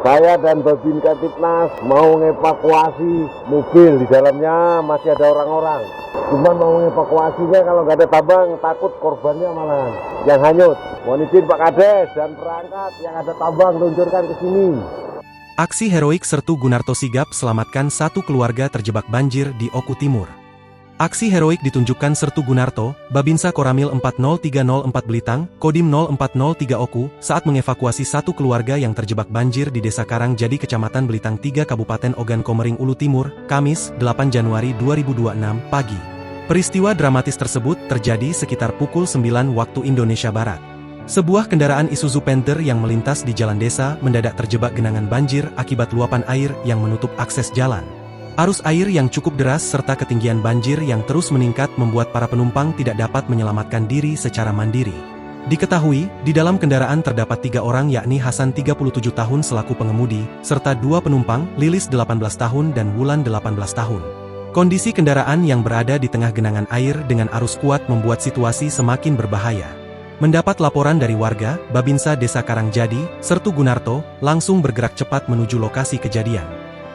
Saya dan Babin Kaptipnas mau ngevakuasi mobil, di dalamnya masih ada orang-orang. Cuman mau ngevakuasinya kalau nggak ada tambang, takut korbannya malah yang hanyut. Mohon izin Pak Kades dan perangkat yang ada tambang luncurkan ke sini. Aksi heroik Sertu Gunarto Sigap selamatkan satu keluarga terjebak banjir di Oku Timur. Aksi heroik ditunjukkan Sertu Gunarto, Babinsa Koramil 40304 Belitang, Kodim 0403 Oku, saat mengevakuasi satu keluarga yang terjebak banjir di Desa Karangjadi Kecamatan Belitang 3 Kabupaten Ogan Komering Ulu Timur, Kamis, 8 Januari 2026, pagi. Peristiwa dramatis tersebut terjadi sekitar pukul 9 waktu Indonesia Barat. Sebuah kendaraan Isuzu Panther yang melintas di jalan desa mendadak terjebak genangan banjir akibat luapan air yang menutup akses jalan. Arus air yang cukup deras serta ketinggian banjir yang terus meningkat membuat para penumpang tidak dapat menyelamatkan diri secara mandiri. Diketahui, di dalam kendaraan terdapat 3 orang yakni Hasan 37 tahun selaku pengemudi, serta 2 penumpang, Lilis 18 tahun dan Wulan 18 tahun. Kondisi kendaraan yang berada di tengah genangan air dengan arus kuat membuat situasi semakin berbahaya. Mendapat laporan dari warga, Babinsa Desa Karangjadi, Sertu Gunarto, langsung bergerak cepat menuju lokasi kejadian.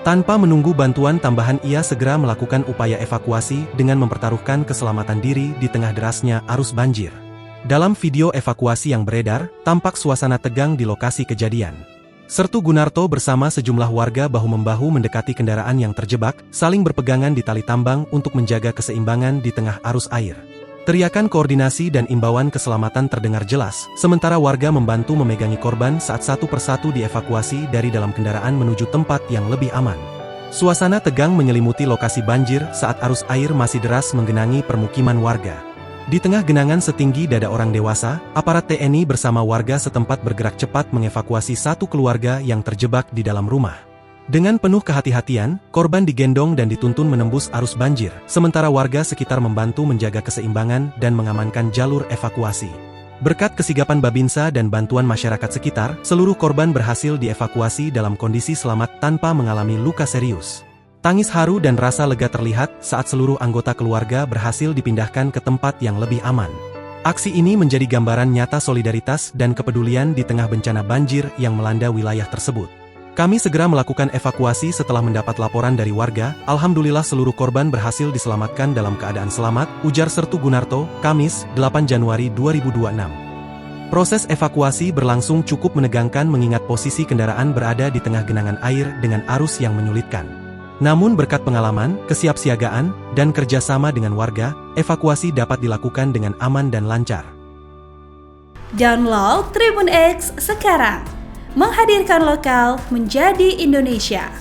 Tanpa menunggu bantuan tambahan ia segera melakukan upaya evakuasi dengan mempertaruhkan keselamatan diri di tengah derasnya arus banjir. Dalam video evakuasi yang beredar, tampak suasana tegang di lokasi kejadian. Sertu Gunarto bersama sejumlah warga bahu-membahu mendekati kendaraan yang terjebak, saling berpegangan di tali tambang untuk menjaga keseimbangan di tengah arus air. Teriakan koordinasi dan imbauan keselamatan terdengar jelas, sementara warga membantu memegangi korban saat satu persatu dievakuasi dari dalam kendaraan menuju tempat yang lebih aman. Suasana tegang menyelimuti lokasi banjir saat arus air masih deras menggenangi permukiman warga. Di tengah genangan setinggi dada orang dewasa, aparat TNI bersama warga setempat bergerak cepat mengevakuasi satu keluarga yang terjebak di dalam rumah. Dengan penuh kehati-hatian, korban digendong dan dituntun menembus arus banjir, sementara warga sekitar membantu menjaga keseimbangan dan mengamankan jalur evakuasi. Berkat kesigapan Babinsa dan bantuan masyarakat sekitar, seluruh korban berhasil dievakuasi dalam kondisi selamat tanpa mengalami luka serius. Tangis haru dan rasa lega terlihat saat seluruh anggota keluarga berhasil dipindahkan ke tempat yang lebih aman. Aksi ini menjadi gambaran nyata solidaritas dan kepedulian di tengah bencana banjir yang melanda wilayah tersebut. Kami segera melakukan evakuasi setelah mendapat laporan dari warga. Alhamdulillah seluruh korban berhasil diselamatkan dalam keadaan selamat, ujar Sertu Gunarto, Kamis, 8 Januari 2026. Proses evakuasi berlangsung cukup menegangkan mengingat posisi kendaraan berada di tengah genangan air dengan arus yang menyulitkan. Namun berkat pengalaman, kesiapsiagaan, dan kerjasama dengan warga, evakuasi dapat dilakukan dengan aman dan lancar. Download Tribun X sekarang. Menghadirkan lokal menjadi Indonesia.